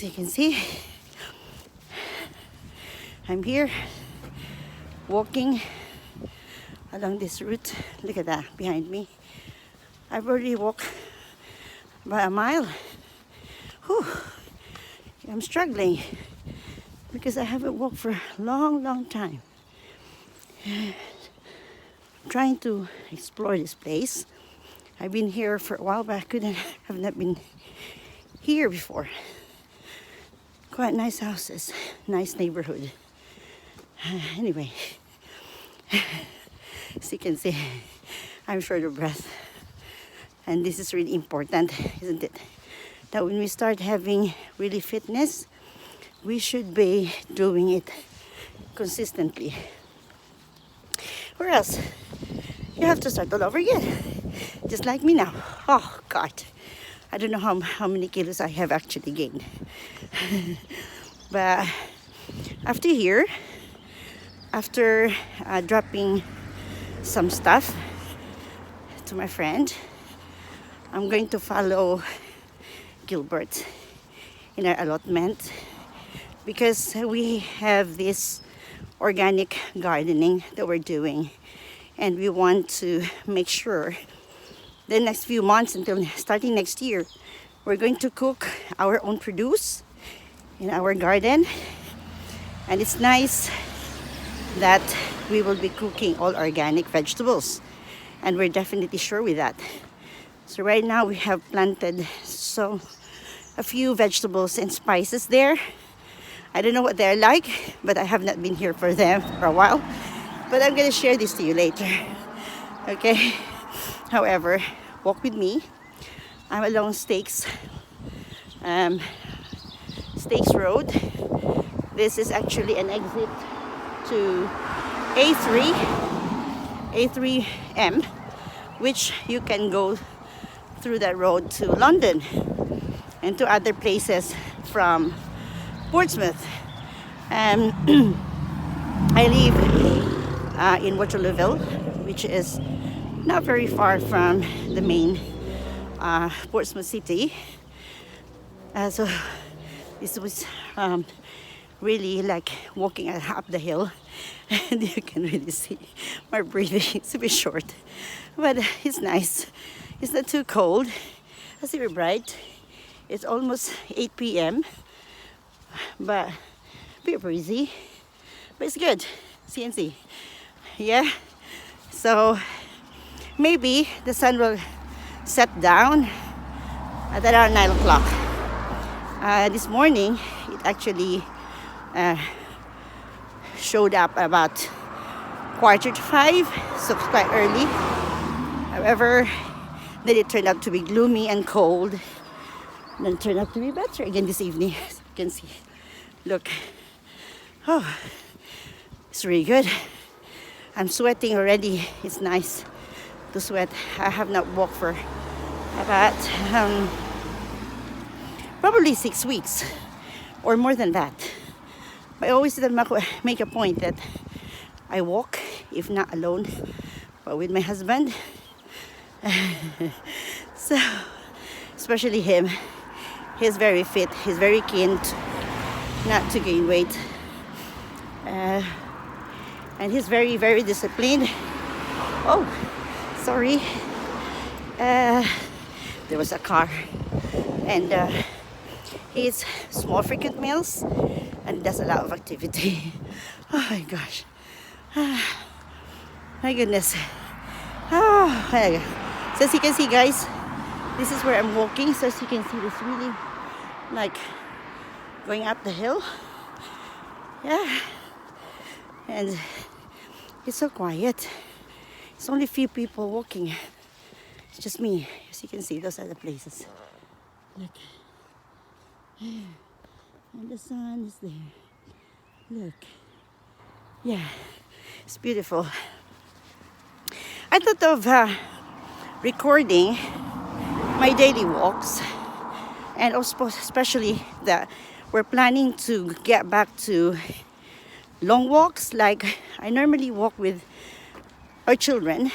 you can see, I'm here walking along this route. Look at that behind me. I've already walked by a mile. Whew. I'm struggling because I haven't walked for a long time. I'm trying to explore this place. I've been here for a while, but have not been here before. Quite nice houses, nice neighborhood. Anyway, as you can see, I'm short of breath. And this is really important, isn't it? That when we start having really fitness, we should be doing it consistently. Or else, you have to start all over again. Just like me now. Oh God, I don't know how many kilos I have actually gained. But after here, after dropping some stuff to my friend, I'm going to follow Gilbert in our allotment because we have this organic gardening that we're doing, and we want to make sure the next few months until starting next year, we're going to cook our own produce in our garden. And it's nice that we will be cooking all organic vegetables, and we're definitely sure with that. So right now we have planted a few vegetables and spices there. I don't know what they're like, but I have not been here for them for a while. But I'm gonna share this to you later. Okay? However, walk with me. I'm along Stakes Road. This is actually an exit to A3M, which you can go through that road to London and to other places from Portsmouth. I live in Waterlooville, which is not very far from the main Portsmouth city. So this was really like walking up the hill, and you can really see my breathing. It's a bit short, but it's nice. It's not too cold. It's very bright. It's almost 8 p.m. but a bit breezy, but it's good. See. Yeah. So maybe the sun will set down at around 9 o'clock. This morning, it actually showed up about 4:45, so it's quite early. However, then it turned out to be gloomy and cold. And then it turned out to be better again this evening. As you can see, look. Oh, it's really good. I'm sweating already. It's nice to sweat. I have not walked for about probably 6 weeks or more than that. I always make a point that I walk, if not alone, but with my husband. So, especially him, he's very fit. He's very keen not to gain weight, and he's very disciplined. Oh, sorry. There was a car, and he eats small frequent meals and does a lot of activity. Oh my gosh. My goodness. Oh, there you go. So as you can see, guys, this is where I'm walking. So as you can see, it's really like going up the hill. Yeah. And it's so quiet. It's only few people walking. It's just me. As you can see, those are the places. Look. And the sun is there. Look. Yeah. It's beautiful. I thought of recording my daily walks, and also especially that we're planning to get back to long walks. Like I normally walk with our children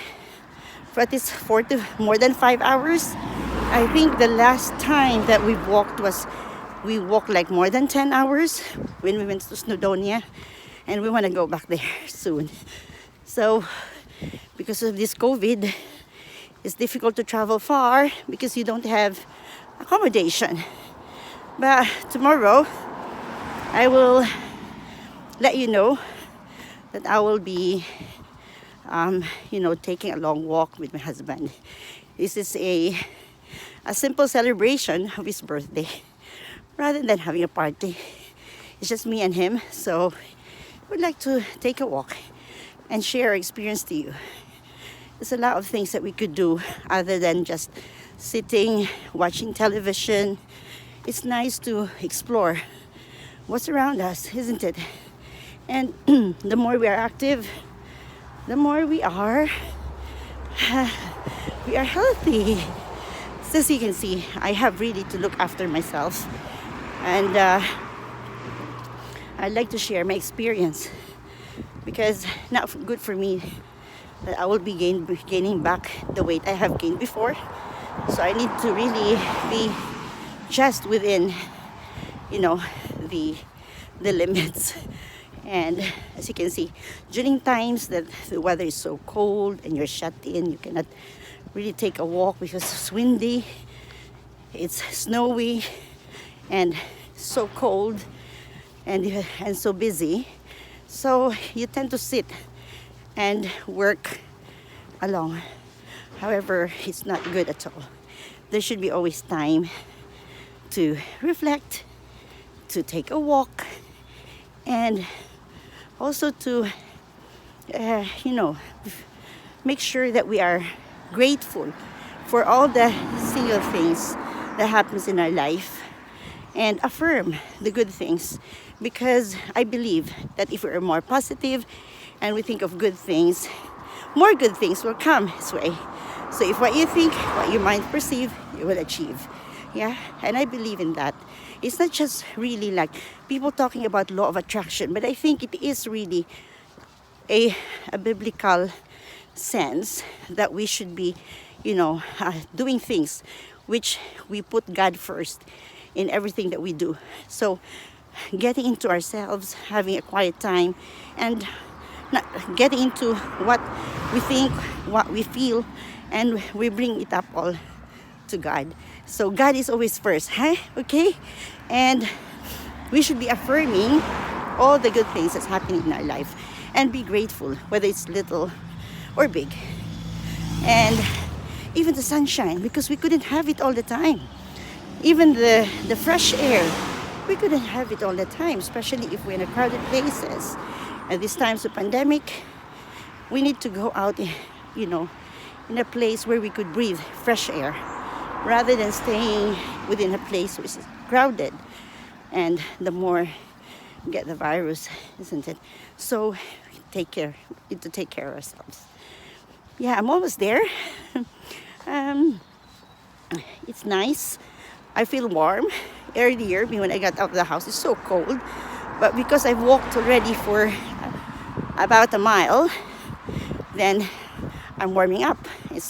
for at least 4 to more than 5 hours. I think the last time that we walked was We walked like more than 10 hours when we went to Snowdonia, and we want to go back there soon. So, because of this COVID, it's difficult to travel far because you don't have accommodation. But tomorrow, I will let you know that I will be, taking a long walk with my husband. This is a simple celebration of his birthday rather than having a party. It's just me and him, so I would like to take a walk and share our experience to you. There's a lot of things that we could do other than just sitting, watching television. It's nice to explore what's around us, isn't it? And the more we are active, the more we are healthy. So as you can see, I have really to look after myself, and I'd like to share my experience because not good for me that I will be gaining back the weight I have gained before. So I need to really be just within, the limits. And as you can see, during times that the weather is so cold and you're shut in, you cannot really take a walk because it's windy, it's snowy, and so cold, and so busy. So you tend to sit and work along. However, it's not good at all. There should be always time to reflect, to take a walk, and also to, make sure that we are grateful for all the single things that happens in our life and affirm the good things, because I believe that if we are more positive and we think of good things, more good things will come this way. So if what you think, what your mind perceive, you will achieve. Yeah, and I believe in that. It's not just really like people talking about law of attraction, but I think it is really a biblical sense that we should be, doing things which we put God first in everything that we do. So getting into ourselves, having a quiet time, and not getting into what we think, what we feel, and we bring it up all to God. So God is always first, huh? Okay? And we should be affirming all the good things that's happening in our life and be grateful, whether it's little or big. And even the sunshine, because we couldn't have it all the time. Even the fresh air, we couldn't have it all the time, especially if we're in a crowded places. At these times of pandemic, we need to go out, in a place where we could breathe fresh air, rather than staying within a place which is crowded, and the more we get the virus, isn't it? So we need to take care of ourselves. Yeah, I'm almost there. It's nice. I feel warm. Earlier, when I got out of the house, it's so cold, but because I've walked already for about a mile, then I'm warming up. It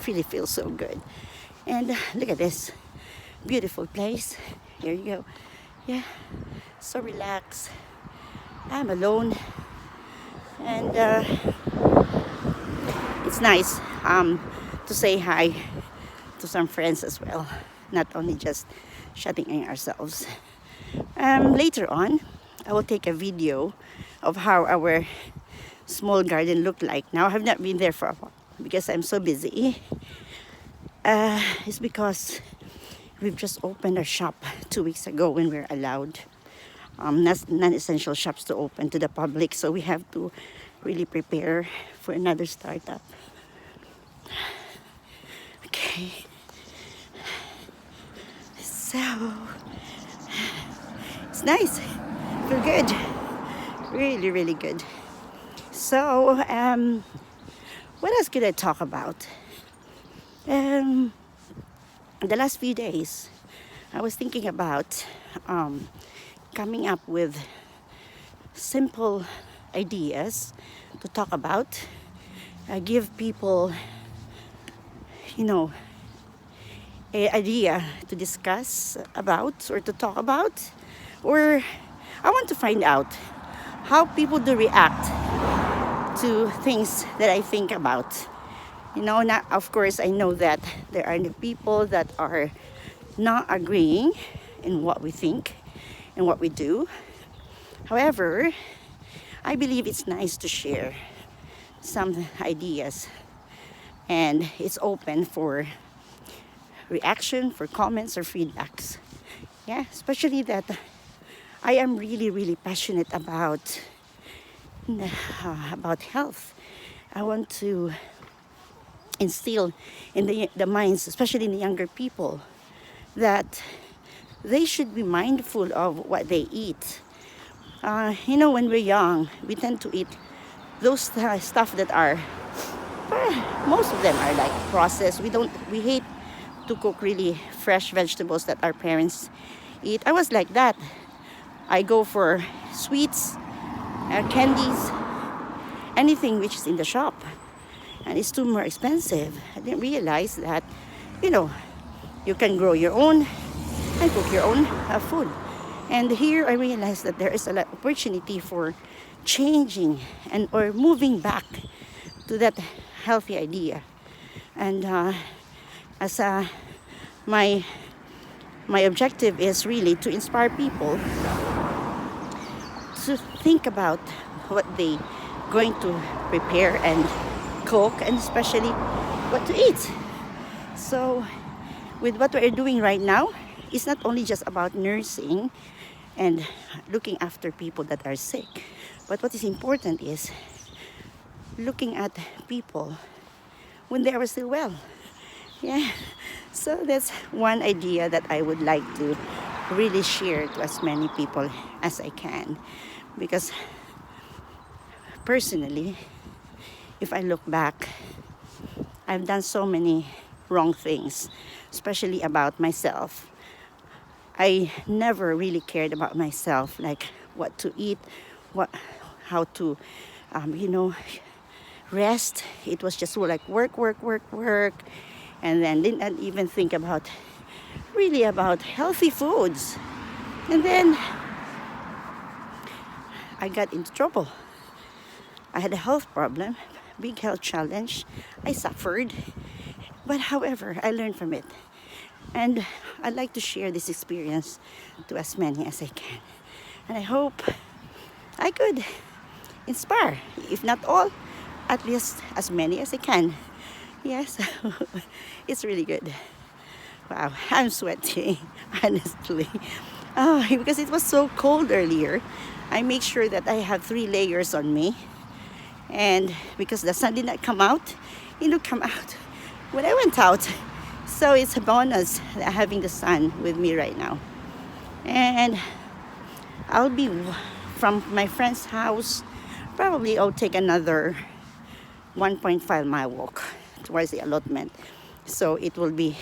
really feels so good. And look at this beautiful place. Here you go. Yeah, so relaxed. I'm alone, and it's nice to say hi to some friends as well, not only just shutting in ourselves. Later on, I will take a video of how our small garden looked like. Now I have not been there for a while because I'm so busy. It's because we've just opened a shop 2 weeks ago when we're allowed non-essential shops to open to the public. So we have to really prepare for another startup. Okay. So it's nice. Feel good. Really, really good. So what else could I talk about? The last few days, I was thinking about coming up with simple ideas to talk about. Give people, a idea to discuss about or to talk about, or I want to find out how people do react to things that I think about. Not, of course, I know that there are the people that are not agreeing in what we think and what we do. However, I believe it's nice to share some ideas, and it's open for reaction, for comments or feedbacks. Yeah, especially that I am really, really passionate about health. I want to instill in the minds, especially in the younger people, that they should be mindful of what they eat. When we're young, we tend to eat those stuff that are, most of them are like processed. We hate to cook really fresh vegetables that our parents eat. I was like that. I go for sweets, candies, anything which is in the shop, and it's too more expensive. I didn't realize that, you can grow your own and cook your own food. And here I realized that there is a lot of opportunity for changing and or moving back to that healthy idea. And as my objective is really to inspire people to think about what they going to prepare and cook, and especially what to eat. So with what we're doing right now, it's not only just about nursing and looking after people that are sick, but what is important is looking at people when they are still well. Yeah, so that's one idea that I would like to really share to as many people as I can, because personally, if I look back, I've done so many wrong things, especially about myself. I never really cared about myself, like what to eat, how to, rest. It was just like work, work, work, work, and then didn't even think about healthy foods. And then I got into trouble. I had a health problem, big health challenge. I suffered, but however, I learned from it. And I'd like to share this experience to as many as I can. And I hope I could inspire, if not all, at least as many as I can. Yes, it's really good. Wow, I'm sweating, honestly. Because it was so cold earlier, I make sure that I have 3 layers on me. And because the sun did not come out, it didn't come out when I went out. So it's a bonus having the sun with me right now. And I'll be from my friend's house. Probably I'll take another 1.5 mile walk towards the allotment. So it will be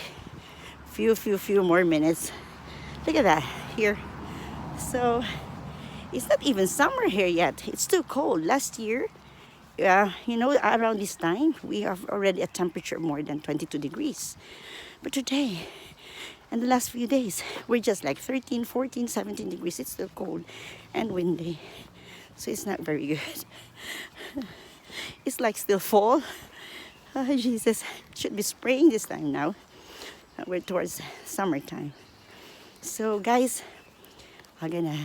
few more minutes. Look at that here. So it's not even summer here yet. It's too cold. Last year, around this time, we have already a temperature more than 22 degrees. But today, and the last few days, we're just like 13, 14, 17 degrees. It's still cold and windy. So it's not very good. It's like still fall. Oh, Jesus, it should be spring this time now. We're towards summertime. So guys, I'm gonna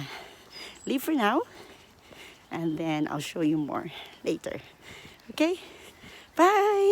leave for now, and then I'll show you more later. Okay? Bye!